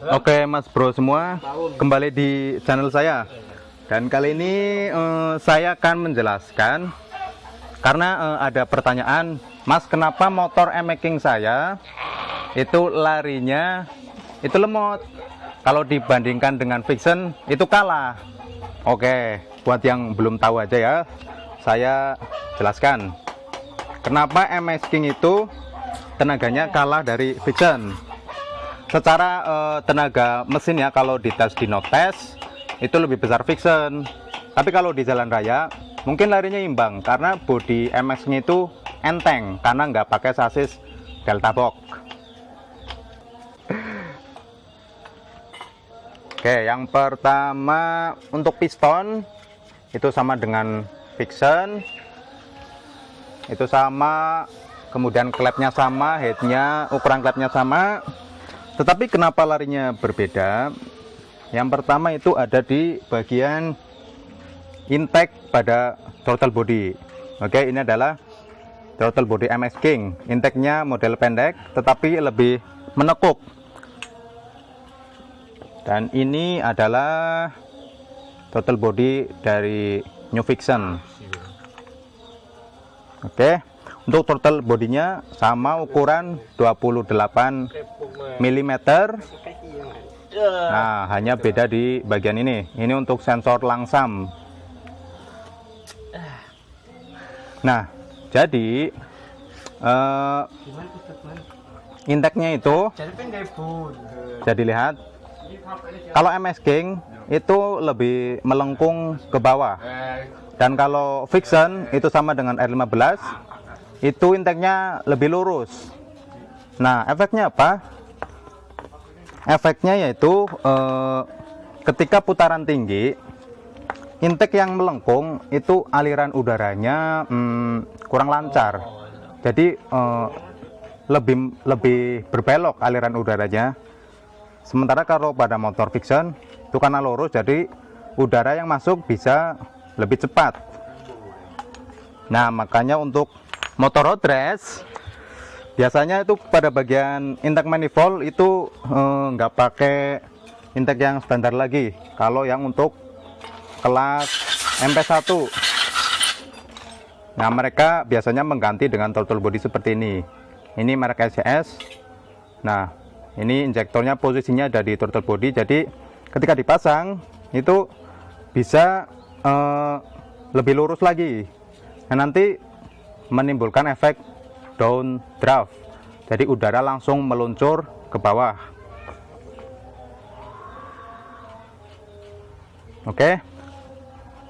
Oke Mas Bro semua, kembali di channel saya. Dan kali ini saya akan menjelaskan, karena ada pertanyaan, Mas kenapa motor M-Making saya itu larinya itu lemot, kalau dibandingkan dengan Vixen itu kalah. Oke, buat yang belum tahu aja ya, saya jelaskan kenapa M-Making itu tenaganya kalah dari Vixen. Secara tenaga mesin ya, kalau dites di no test itu lebih besar Vixen, tapi kalau di jalan raya mungkin larinya imbang karena bodi MX-nya itu enteng karena nggak pakai sasis Delta Box. Oke, yang pertama untuk piston itu sama dengan Vixen, itu sama, kemudian klepnya sama, headnya, ukuran klepnya sama. Tetapi kenapa larinya berbeda? Yang pertama itu ada di bagian intake pada throttle body. Oke, ini adalah throttle body MX King. Intake-nya model pendek tetapi lebih menekuk. Dan ini adalah throttle body dari New Vixen. Oke. Untuk throttle bodinya sama, ukuran 28 mm. Nah, hanya beda di bagian ini. Ini untuk sensor langsam. Nah, jadi intake-nya itu, jadi lihat, kalau MX King itu lebih melengkung ke bawah. Dan kalau Vixen itu sama dengan R15, itu intake-nya lebih lurus. Nah, efeknya apa? Efeknya yaitu ketika putaran tinggi, intake yang melengkung itu aliran udaranya kurang lancar. Jadi lebih berbelok aliran udaranya. Sementara kalau pada motor Vixen itu karena lurus, jadi udara yang masuk bisa lebih cepat. Nah, makanya untuk motor road race biasanya itu pada bagian intake manifold itu nggak pakai intake yang standar lagi. Kalau yang untuk kelas MP1, nah mereka biasanya mengganti dengan throttle body seperti ini. Ini merek SCS. Nah, ini injektornya posisinya ada di throttle body, jadi ketika dipasang itu bisa lebih lurus lagi. Nah, nanti menimbulkan efek downdraft, jadi udara langsung meluncur ke bawah. Oke,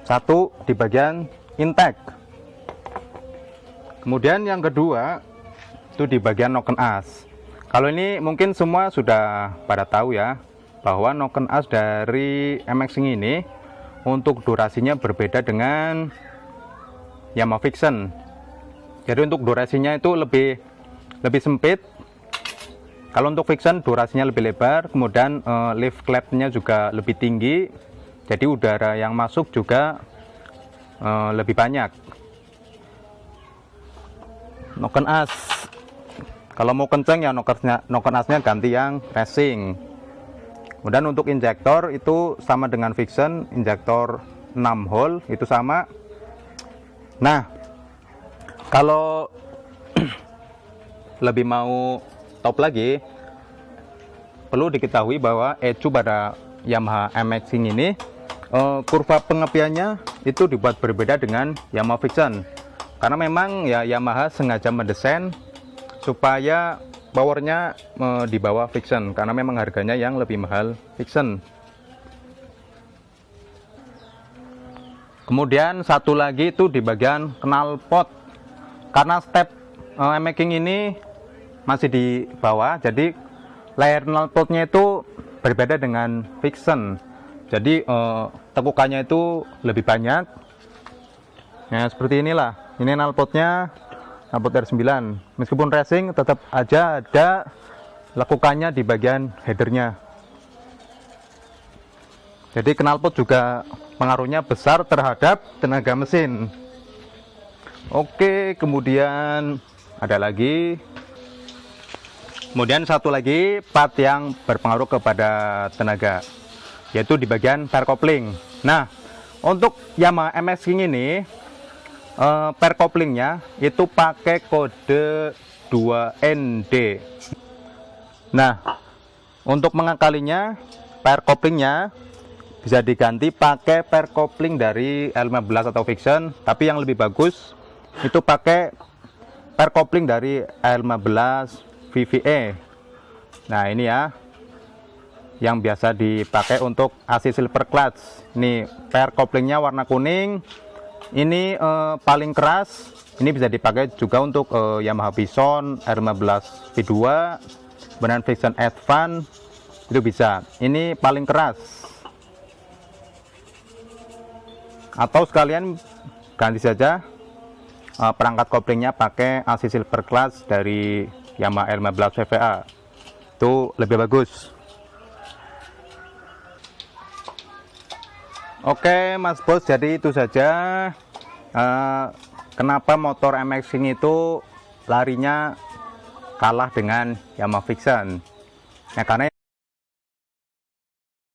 satu di bagian intake. Kemudian yang kedua itu di bagian noken as. Kalau ini mungkin semua sudah pada tahu ya, bahwa noken as dari MX ini untuk durasinya berbeda dengan Yamaha Vixen. Jadi untuk durasinya itu lebih sempit. Kalau untuk Vixen durasinya lebih lebar, kemudian lift clapnya juga lebih tinggi, jadi udara yang masuk juga lebih banyak. Noken as, kalau mau kenceng ya noken asnya ganti yang racing. Kemudian untuk injektor itu sama dengan Vixen, injektor 6 hole itu sama. Nah, kalau lebih mau top lagi, perlu diketahui bahwa ECU pada Yamaha MX ini kurva pengepiannya itu dibuat berbeda dengan Yamaha Vixen. Karena memang ya Yamaha sengaja mendesain supaya powernya di bawah Vixen, karena memang harganya yang lebih mahal Vixen. Kemudian satu lagi itu di bagian knalpot. Karena step M-Making ini masih di bawah, jadi layer knalpotnya itu berbeda dengan Vixen. Jadi tekukannya itu lebih banyak. Nah, seperti inilah. Ini knalpotnya, knalpot R9. Meskipun racing, tetap aja ada lekukannya di bagian headernya. Jadi knalpot juga pengaruhnya besar terhadap tenaga mesin. Oke, kemudian ada lagi. Kemudian satu lagi part yang berpengaruh kepada tenaga, yaitu di bagian pair coupling. Nah, untuk Yamaha MX King ini pair couplingnya itu pakai kode 2ND. Nah, untuk mengakalinya pair couplingnya bisa diganti pakai pair coupling dari L15 atau Fiction, tapi yang lebih bagus itu pakai pair coupling dari L15 VVE. Nah, ini ya yang biasa dipakai untuk AC silver clutch. Ini pair couplingnya warna kuning. Ini paling keras. Ini bisa dipakai juga untuk Yamaha Bison R15 V2, kemudian Fiction Advance itu bisa. Ini paling keras. Atau sekalian ganti saja perangkat couplingnya pakai AC silver clutch dari Yamaha R15 VVA, itu lebih bagus. Oke Mas Bos, jadi itu saja kenapa motor MX King itu larinya kalah dengan Yamaha Fiction. Nah, karena